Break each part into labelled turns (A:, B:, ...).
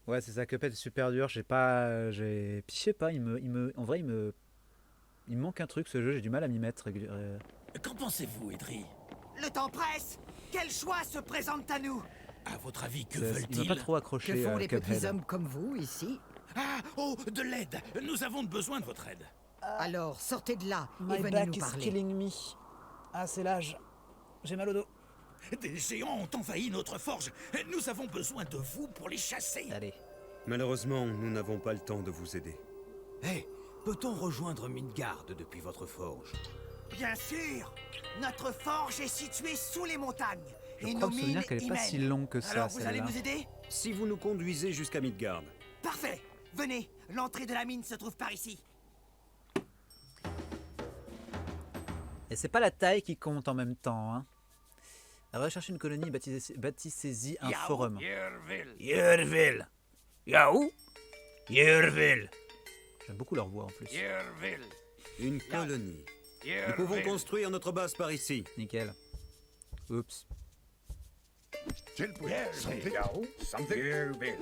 A: Ouais, c'est ça, Cuphead est super dur. J'ai pas. Puis je sais pas, en vrai, il me manque un truc ce jeu, j'ai du mal à m'y mettre.
B: Qu'en pensez-vous, Edry?
C: Le temps presse. Quel choix se présente à nous?
B: À votre avis, que
A: Il m'a
B: veulent-ils?
A: pas trop
D: Que
A: accroché,
D: font les
A: Cuphead.
D: petits hommes comme vous ici?
B: Ah, oh, de l'aide. Nous avons besoin de votre aide.
D: Alors sortez de là et
A: My
D: venez
A: back
D: nous
A: is
D: parler.
A: killing me. Ah, c'est l'âge. J'ai mal au dos.
B: Des géants ont envahi notre forge. Nous avons besoin de vous pour les chasser.
A: Allez.
E: Malheureusement, nous n'avons pas le temps de vous aider.
F: Hé, peut-on rejoindre Midgard depuis votre forge?
C: Bien sûr. Notre forge est située sous les montagnes.
A: Je
C: et
A: crois
C: nos
A: me
C: mines
A: souvenir qu'elle est
C: y
A: pas
C: mènent.
A: si longue que ça,
C: Alors vous allez
A: celle-là.
C: nous aider?
E: Si vous nous conduisez jusqu'à Midgard.
C: Parfait. Venez. L'entrée de la mine se trouve par ici.
A: Et c'est pas la taille qui compte en même temps, hein. Recherchez une colonie, bâtissez-y un forum.
B: Yerville. Yahoo? Yerville.
A: J'aime beaucoup leur voix en plus.
B: Yerville.
E: Une colonie. Nous pouvons construire notre base par ici.
A: Nickel. Oups.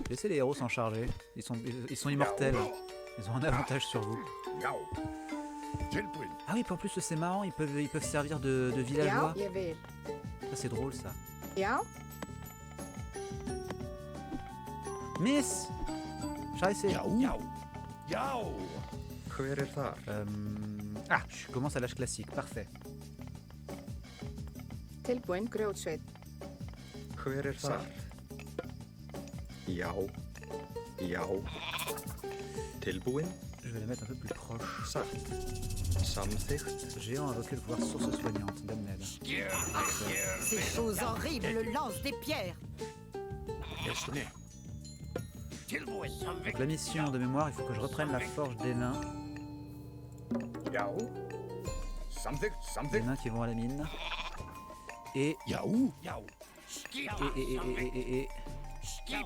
A: Laissez les héros s'en charger. Ils sont immortels. Ils ont un avantage sur vous. Ah oui, puis en plus c'est marrant, ils peuvent servir de villageois. Ça c'est drôle ça. Miss! Scheiße. Ah, je commence à l'âge classique, parfait.
G: Tilbúin grjótsveit.
H: Já. Tilbúin.
A: Je vais les mettre un peu plus proches.
H: Satt. Samþykkt.
A: Géant invoqué le pouvoir source soignante, Damned.
D: Ces choses horribles lancent des pierres.
A: Donc la mission de mémoire, il faut que je reprenne la forge des nains. Les nains qui vont à la mine. Et...
B: Yahoo?
A: Et... que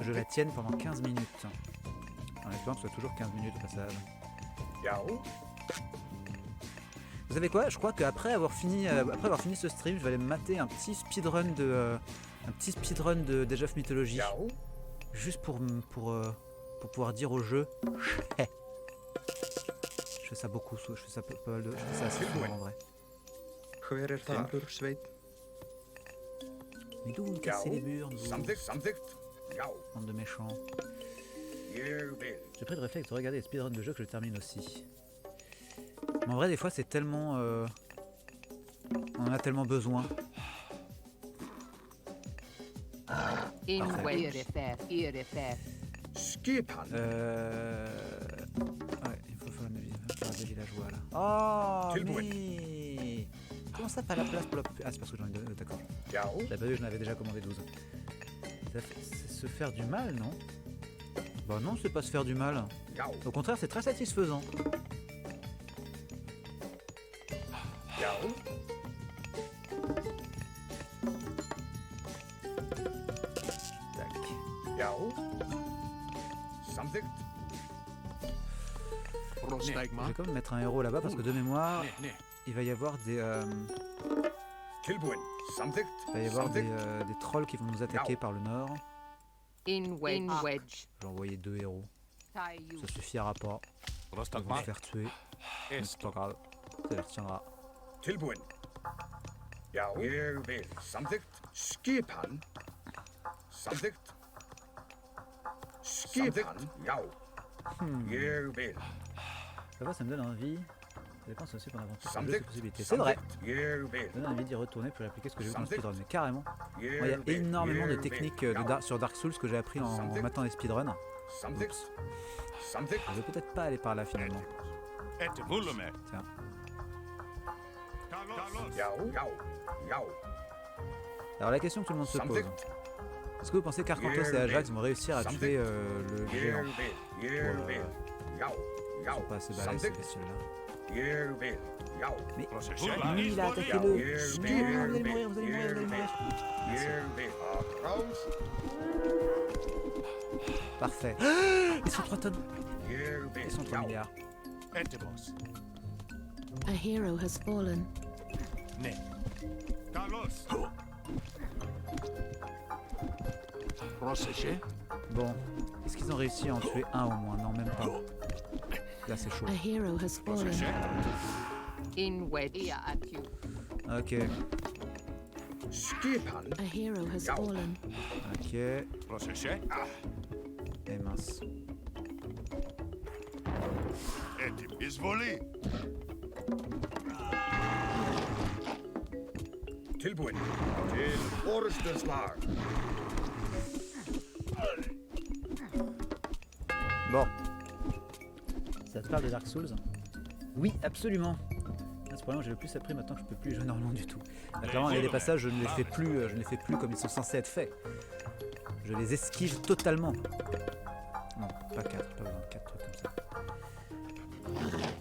A: je la tienne pendant 15 minutes. En espérant que ce soit toujours 15 minutes au passage. Vous savez quoi? Je crois qu'après avoir fini ce stream, je vais aller me mater un petit speedrun de Age of Mythology. Juste pour pouvoir dire au jeu. Je fais ça beaucoup, je fais ça pas mal de. Je fais ça assez souvent en vrai.
H: Hver Timbursveit.
A: Mais d'où vous me cassez les murs, vous, bande de méchants. J'ai pris le réflexe de regarder les speedruns de jeux que je termine aussi. Mais en vrai, des fois, c'est tellement. On en a tellement besoin. Ouais, il faut faire des villageois là. Oh, mais. Comment ça, pas la place pour la. Ah, c'est parce que j'en ai deux, d'accord. J'avais pas vu, j'en avais déjà commandé 12. C'est se faire du mal, non? Bah non, c'est pas se faire du mal. Au contraire, c'est très satisfaisant. Je vais quand même mettre un héros là-bas parce que de mémoire, il va y avoir des trolls qui vont nous attaquer par le nord.
G: In wedge.
A: J'ai envoyé 2 héros. Ça suffira pas. Ils vont se faire tuer. Mais c'est pas grave. Ça les retiendra. Ça va, ça me donne envie. Ça dépense aussi pour l'aventure. Cette possibilité. C'est vrai. Ça me donne envie d'y retourner pour appliquer ce que j'ai vu dans le speedrun. Mais carrément. Moi, il y a énormément de techniques sur Dark Souls que j'ai appris en matant les speedruns. Oups. Je vais peut-être pas aller par là finalement. Tiens. Alors la question que tout le monde se pose. Est-ce que vous pensez qu'Arcantos et Ajax vont réussir à tuer le géant? Ils sont pas assez balèzes ces bestioles-là. Mais lui, il a attaqué le... Non, vous allez mourir, vous allez mourir, vous allez mourir. Parfait. Ils sont 3 tonnes. Ils sont 3 milliards.
I: A hero has fallen.
A: Bon, est-ce qu'ils ont réussi à en tuer un au moins? Non, même pas. Là, c'est chaud.
I: A hero has fallen.
G: In wedge.
A: Ok,
I: A hero has fallen.
A: ok. Et mince.
B: Tilbúin til orustuslag.
A: Bon. Ça te parle de Dark Souls? Oui, absolument. C'est le problème, j'ai le plus appris maintenant que je peux plus y jouer normalement du tout. Clairement, il y a des passages, je ne les fais plus comme ils sont censés être faits. Je les esquive totalement. Non, pas 4, pas besoin de 4 trucs comme ça.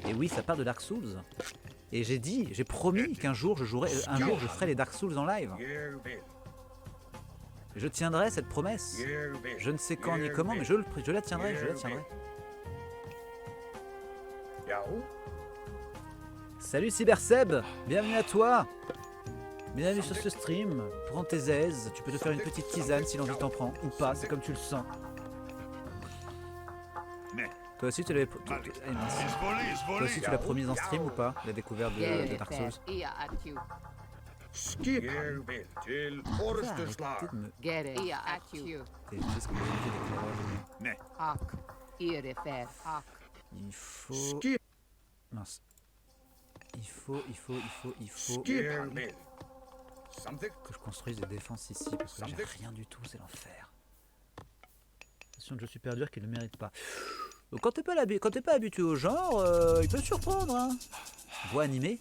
A: Et oui, ça part de Dark Souls. Et j'ai promis qu'un jour je ferai les Dark Souls en live. Je tiendrai cette promesse. Je ne sais quand ni comment, mais je la tiendrai, je la tiendrai. Salut Cyberseb, bienvenue à toi. Bienvenue sur ce stream. Prends tes aises, tu peux te faire une petite tisane si l'envie t'en prend, ou pas, c'est comme tu le sens. Toi aussi tu l'avais... Toi aussi tu l'as promis en stream ou pas, la découverte de Dark Souls?
B: Skipin til orustuslag.
G: Get it. At you.
A: T'es juste comme des éclairages.
G: Ak. Irrefer. Ak.
A: Il faut... Mince. Il faut que je construise des défenses ici, parce que là j'ai rien du tout, c'est l'enfer. Attention de jeu super dur qu'il ne mérite pas. Donc quand t'es pas habitué au genre, il peut te surprendre, hein. Voix animée.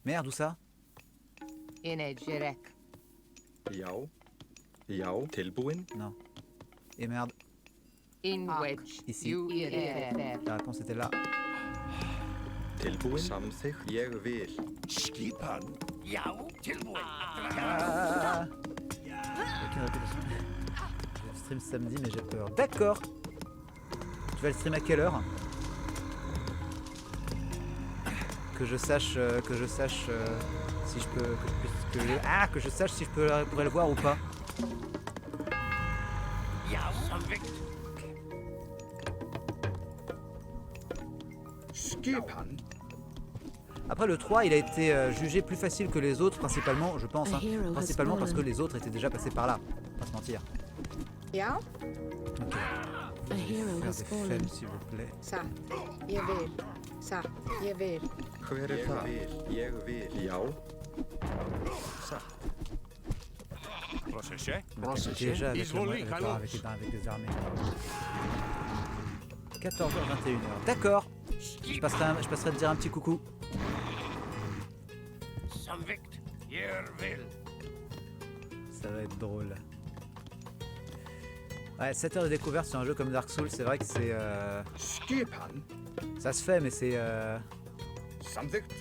A: Merde, où ça?
G: Inedgerek.
H: Tilbúin.
A: Non. Et merde,
G: In wedge.
A: ici.
G: You irrefer.
A: La réponse était là.
H: Tilbúin. Samþykkt. Ég vil.
B: Skipan. Já, tilbúin.
A: Ah. Aucune répétition. Je vais stream samedi, mais j'ai peur. D'accord. Tu vas le stream à quelle heure? Que je sache si je peux, que je sache si je pourrais le voir ou pas.
B: Skipan.
A: Après le 3, il a été jugé plus facile que les autres, principalement, je pense, hein, principalement parce que les autres étaient déjà passés par là, on va se mentir.
G: Ja?
A: Ok,
I: A hero
A: faire
I: has
A: des
I: fallen.
A: femmes s'il vous plaît.
G: Sa. Ég vil. Sa. Ég vil.
H: Hver það? Ég vil. Já.
A: Bah, déjà avec des armées. 14h21h. D'accord. Je passerai te dire un petit coucou. Ça va être drôle. Ouais, 7 heures de découverte sur un jeu comme Dark Souls, c'est vrai que c'est...
B: Skipan.
A: Ça se fait, mais c'est...
B: Samþykkt.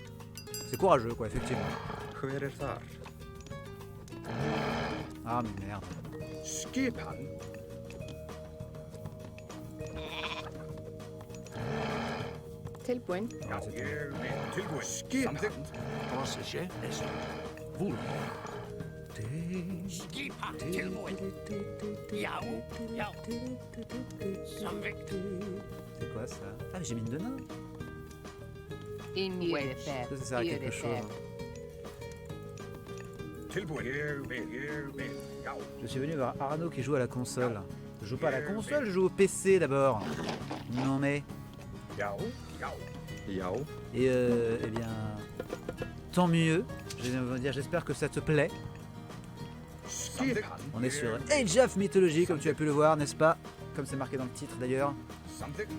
A: C'est courageux, quoi, effectivement.
H: Hver þar?
A: Ah, mais merde.
B: Skipan.
G: Tilbúin.
B: Já, ég vil. Tilbúin. Samþykkt. Skipan. Tilbúin. Já, já. Samþykkt.
A: C'est quoi ça? Ah, mais j'ai mine de nain.
G: In wedge.
A: Ça sert à quelque chose.
B: Tilbúin. Ég vil. Já.
A: Je suis venu voir Arnaud qui joue à la console. Je joue pas à la console, je joue au PC d'abord. Non mais...
B: Já, já.
H: Já.
A: Et eh bien... Tant mieux. J'espère que ça te plaît.
B: Skipan.
A: On est sur Age of Mythology, comme tu as pu le voir, n'est-ce pas? Comme c'est marqué dans le titre d'ailleurs.
B: Samþykkt.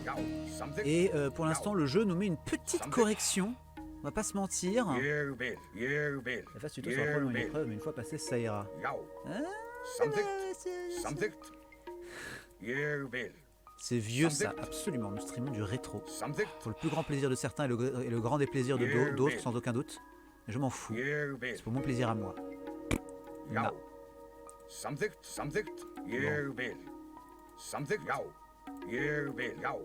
B: Já, samþykkt.
A: Et pour l'instant, le jeu nous met une petite correction. On va pas se mentir.
B: Ég vil. Ég vil.
A: La phase tuto sera probablement une épreuve, mais une fois passé, ça ira.
B: Já.
A: Hein?
B: Samþykkt. Samþykkt. Ég vil.
A: C'est vieux ça, absolument. Nous streamons du rétro.
B: Samþykkt.
A: Pour le plus grand plaisir de certains et le grand déplaisir de d'autres, sans aucun doute. Mais je m'en fous.
B: Ég vil.
A: C'est pour mon plaisir à moi.
B: Já.
A: Non.
B: Samþykkt. Samþykkt. Ég vil. Samþykkt. Já. Ég vil. Já.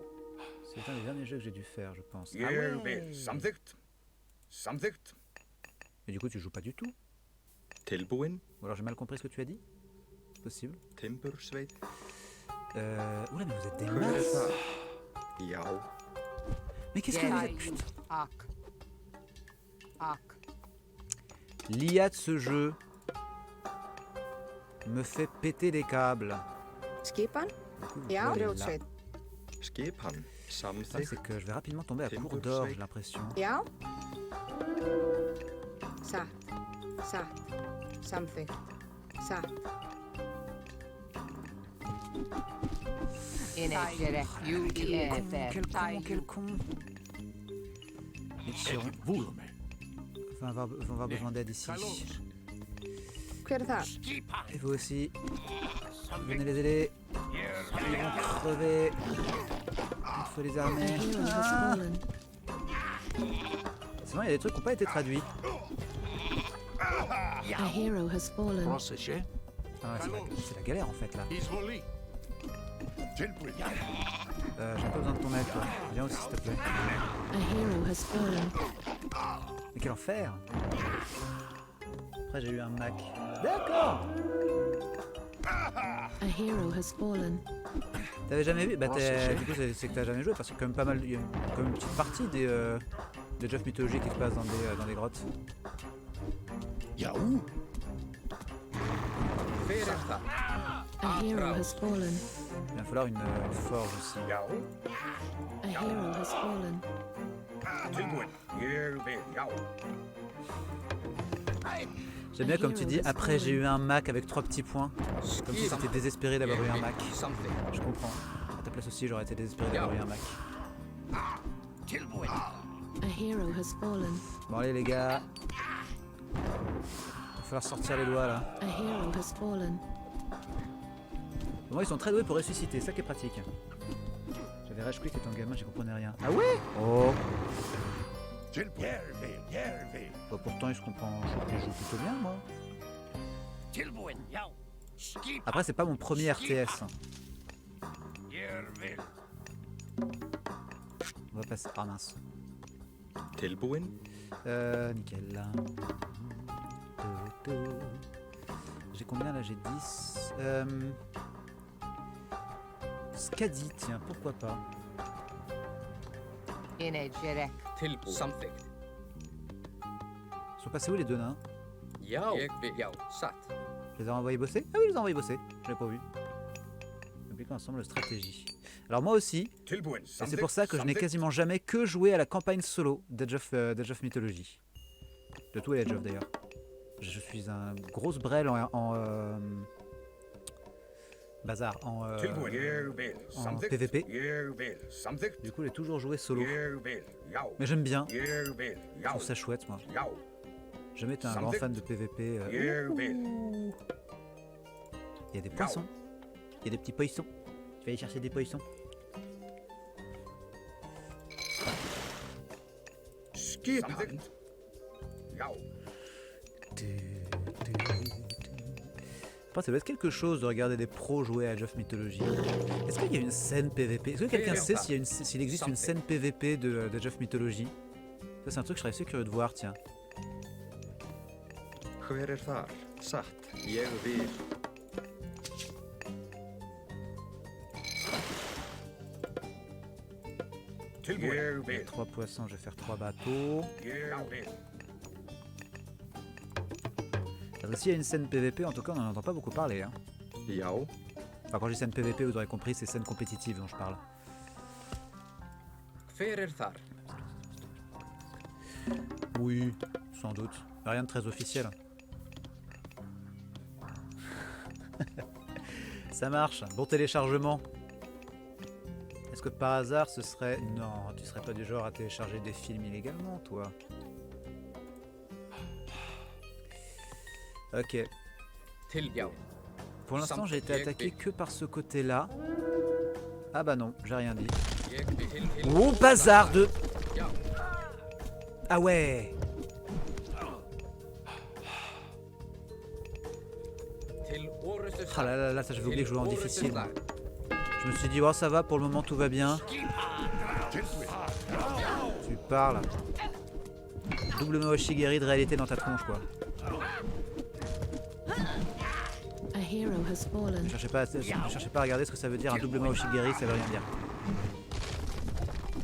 A: C'est un des derniers jeux que j'ai dû faire, je pense. Ah
B: Ég vil.
A: ouais.
B: Samþykkt. Samþykkt.
A: Mais du coup, tu joues pas du tout?
H: Tilbúin.
A: Ou alors j'ai mal compris ce que tu as dit? c'est possible.
H: Timbursveit.
A: Oula, mais vous êtes des
H: Hver er
A: masses.
H: þar? Já.
A: Mais qu'est-ce que vous êtes? Putain.
G: Ak. Ak.
A: L'IA de ce jeu me fait péter les câbles.
G: Skipan?
A: Du coup, vous
G: Ja,
A: pouvez aller là.
G: grillsveit.
H: Skipan.
A: Le problème,
H: Samþykkt.
A: c'est que je vais rapidement tomber à court d'or, j'ai l'impression.
G: Ja. Satt. Satt. Samþykkt. Satt. Inegere. UEFF.
A: Quel con, quel con. Les Chiron vont avoir besoin d'aide ici.
G: Hver er það?
A: Et vous aussi. Venez les aider. Ils vont crever. Il faut les
I: A
A: armer.
I: hero has
A: Ah.
I: fallen.
A: Sinon, il y a des trucs qui n'ont pas été traduits.
I: A hero has fallen.
A: Ah, c'est la galère en fait là. J'ai un peu besoin de ton aide toi. Viens aussi s'il te plaît.
I: A hero has fallen.
A: Mais quel enfer. Après j'ai eu un Mac. D'accord.
I: A hero has fallen.
A: T'avais jamais vu? Bah du coup c'est que t'as jamais joué parce qu'il y a quand même pas mal, il y a quand même une petite partie des Age of Mythology qui se passe dans des grottes.
B: Yaou.
H: Hver er þar?
I: A hero has fallen.
A: Il va falloir une forge aussi.
I: A hero has fallen.
A: J'aime bien comme tu dis, après j'ai eu un Mac avec 3 petits points. Comme si c'était désespéré d'avoir eu un Mac.
E: Samþykkt.
A: Je comprends. À ta place aussi j'aurais été désespéré d'avoir eu un Mac.
I: A hero has fallen.
A: Bon allez les gars. Il va falloir sortir les doigts là.
I: A hero has fallen.
A: Moi ils sont très doués pour ressusciter, ça qui est pratique. J'avais rage click étant gamin, j'y comprenais rien. Ah ouais? Oh. Bah pourtant je comprends, je joue plutôt bien moi. Après c'est pas mon premier RTS. On va passer. Ah mince.
H: Tilbúin.
A: Nickel. J'ai combien là? J'ai 10. Skadi, tiens, pourquoi pas.
G: Inegere.
E: Tilbúin. Samþykkt.
A: Ils sont passés où les deux nains?
E: Já. Ég vil. Já. Satt.
A: Je les ai envoyés bosser? Ah oui, je les ai envoyés bosser. Je l'avais pas vu. Appliquons ensemble stratégie. Alors moi aussi, et c'est pour ça que je n'ai quasiment jamais que joué à la campagne solo d'Age of Mythology. De tous les Age of d'ailleurs. Je suis un grosse brêle en bazar, en PVP. Du coup j'ai toujours joué solo. Mais j'aime bien. Je trouve ça chouette moi. J'ai jamais été un grand fan de PVP. Il y a des poissons. Il y a des petits poissons. Je vais aller chercher des poissons. Après, ça doit être quelque chose de regarder des pros jouer à Age of Mythology. Est-ce qu'il y a une scène PVP? Est-ce que quelqu'un sait s'il existe une scène PVP de Age of Mythology? Ça c'est un truc que je serais assez curieux de voir, tiens.
H: Hver er þar? Satt. Ég vil.
A: 3 poissons, je vais faire 3 bateaux. Parce que s'il y a une scène PVP, en tout cas on n'en entend pas beaucoup parler. Hein.
H: Já.
A: Enfin, quand je dis scène PVP, vous aurez compris, c'est scène compétitive dont je parle.
E: Hver er þar?
A: Oui, sans doute. Rien de très officiel. Ça marche, bon téléchargement. Est-ce que par hasard ce serait... Non, tu serais pas du genre à télécharger des films illégalement, toi. Ok. Pour l'instant, j'ai été attaqué que par ce côté-là. Ah bah non, j'ai rien dit. Oh, bazar de... Ah ouais. Ah là là là, ça j'avais oublié que je jouais en difficile. Moi. Je me suis dit, oh ça va, pour le moment tout va bien. Tu parles. Double Moshigiri de réalité dans ta tronche quoi.
I: A hero hero has fallen.
A: Ne cherchez pas à regarder ce que ça veut dire un double Maoshigiri, ça veut rien dire.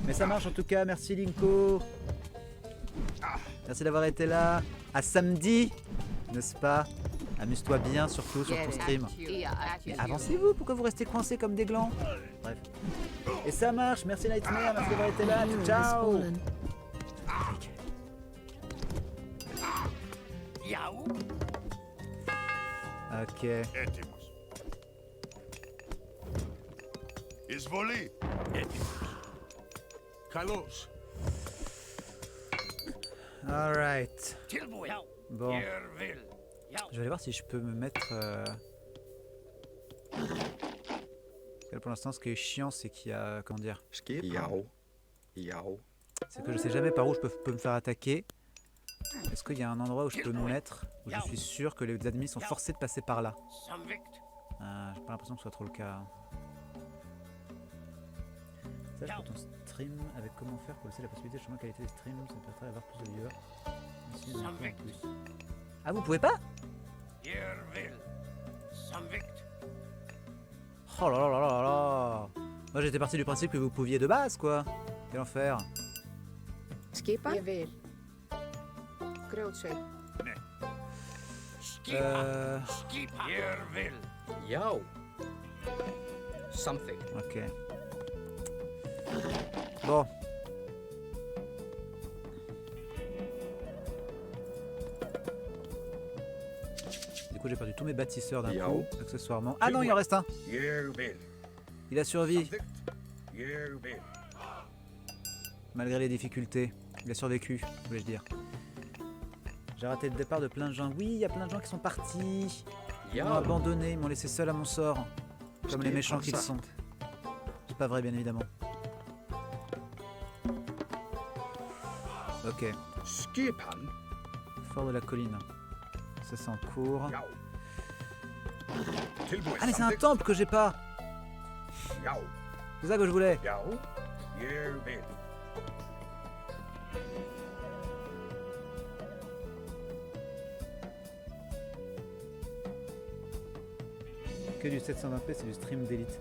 A: Mais ça marche en tout cas, merci Linko. Merci d'avoir été là. À samedi, n'est-ce pas? Amuse-toi bien surtout sur ton stream. Mais avancez-vous, pourquoi vous restez coincés comme des glands? Bref. Et ça marche, merci Nightmare, merci d'avoir été là.
I: A hero has
A: Ciao.
I: fallen.
A: Ok.
B: Εισβολή. Καλώς.
A: Alright.
B: Tilbury.
A: Bon.
B: Yerville.
A: Je vais aller voir si je peux me mettre... Parce que pour l'instant, ce qui est chiant, c'est qu'il y a... Comment dire?
H: Skipan. Jau.
A: C'est que je sais jamais par où je peux me faire attaquer. Est-ce qu'il y a un endroit où je peux me mettre, où je suis sûr que les ennemis sont forcés de passer par là? J'ai pas l'impression que ce soit trop le cas. Sache pour ton stream avec comment faire pour laisser la possibilité de changer la qualité des streams, ça me permettrait d'avoir plus de viewers. Ici, on en a plus. Ah, vous pouvez pas? Oh là là là là là. Moi j'étais parti du principe que vous pouviez de base quoi. Quel enfer.
G: Skipa? Ég vil. Grjótsveit.
B: Yerville.
E: Jau. Something.
A: Ok. Bon. Du coup j'ai perdu tous mes bâtisseurs d'un coup, accessoirement. Ah non, il en reste un.
B: Yerville.
A: Il a survécu. Malgré les difficultés. Il a survécu, voulais-je dire. J'ai raté le départ de plein de gens. Oui, il y a plein de gens qui sont partis. Ils m'ont abandonné, ils m'ont laissé seul à mon sort. Comme les méchants qu'ils sont. C'est pas vrai, bien évidemment. Ok.
B: Skipan.
A: Fort de la colline. Ça c'est en cours.
B: Tilbury.
A: Ah mais c'est un temple que j'ai pas.
B: Jau.
A: C'est ça que je voulais.
B: Jau. Yerville.
A: Que du 720p, c'est du stream d'élite.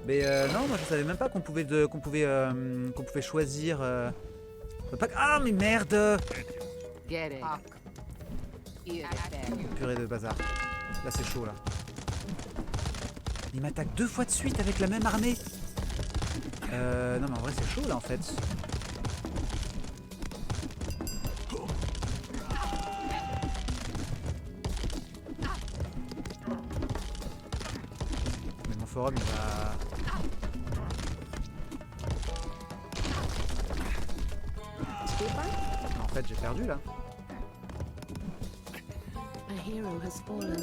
A: Mais non, moi je savais même pas qu'on pouvait choisir. Ah mais merde! Purée de bazar. Là c'est chaud là. Il m'attaque 2 fois de suite avec la même armée. Non mais en vrai c'est chaud là en fait. Mais mon forum il va... En fait j'ai perdu là.
I: A hero has fallen.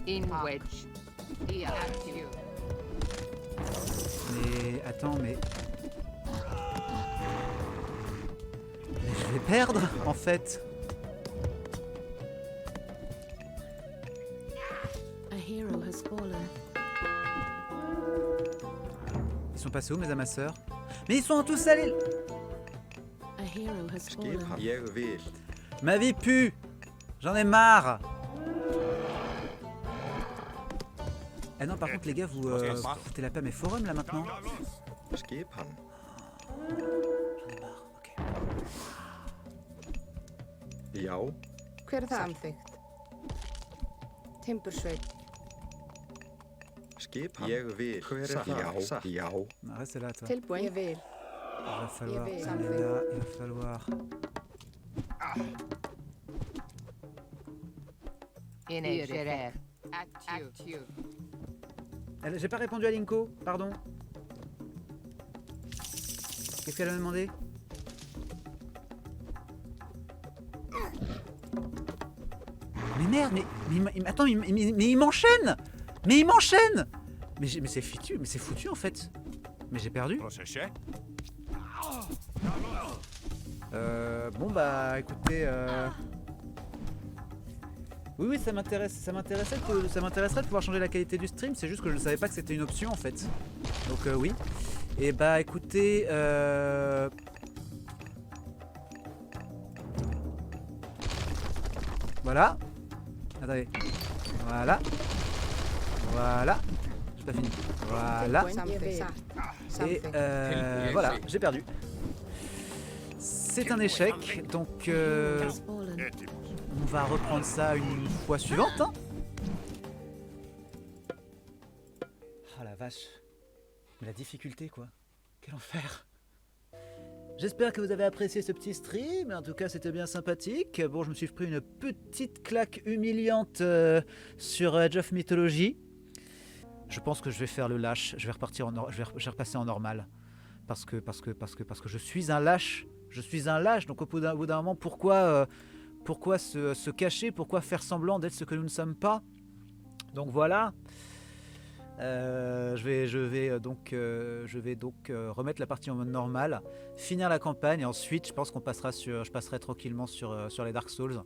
G: In wedge.
A: Mais attends mais je vais perdre en fait.
I: A hero has fallen.
A: Ils sont passés où mes amasseurs? Mais ils sont tous allés.
I: A hero has fallen.
H: Skipan. Yerville.
A: Ma vie pue. J'en ai marre. Ah non par contre les gars vous foutez la paix à mes forums là maintenant.
H: Skipan.
A: J'en ai marre, ok.
H: Jau.
G: Hver er það? Samþykkt. Timbursveit.
H: Skipan. Yerville. Hver er það? Jau.
A: Non, reste là toi.
G: Tilbúin. Ég vil.
A: Il va falloir
G: vais.
A: aller là, il va falloir... J'ai pas répondu à Linko, pardon. Qu'est-ce qu'elle m'a demandé? Mais merde, mais attends, mais il m'enchaîne. Mais il m'enchaîne. Mais c'est foutu en fait. Mais j'ai perdu. Bon bah écoutez, oui ça m'intéresserait de pouvoir changer la qualité du stream, c'est juste que je ne savais pas que c'était une option en fait. Donc oui. Et bah écoutez, Voilà. Attendez. Voilà. Voilà. J'ai pas fini. Voilà. Et voilà, j'ai perdu. C'est un échec, donc
I: Has fallen.
A: on va reprendre ça une fois suivante. Hein. Oh la vache. Mais la difficulté quoi. Quel enfer. J'espère que vous avez apprécié ce petit stream, en tout cas c'était bien sympathique. Bon, je me suis pris une petite claque humiliante sur Age of Mythology. Je pense que je vais faire le lâche, je vais repartir je vais repasser en normal. Parce que je suis un lâche. Je suis un lâche, donc au bout d'un moment, pourquoi se cacher, pourquoi faire semblant d'être ce que nous ne sommes pas? Donc voilà. Je vais donc remettre la partie en mode normal, finir la campagne et ensuite je pense je passerai tranquillement sur les Dark Souls.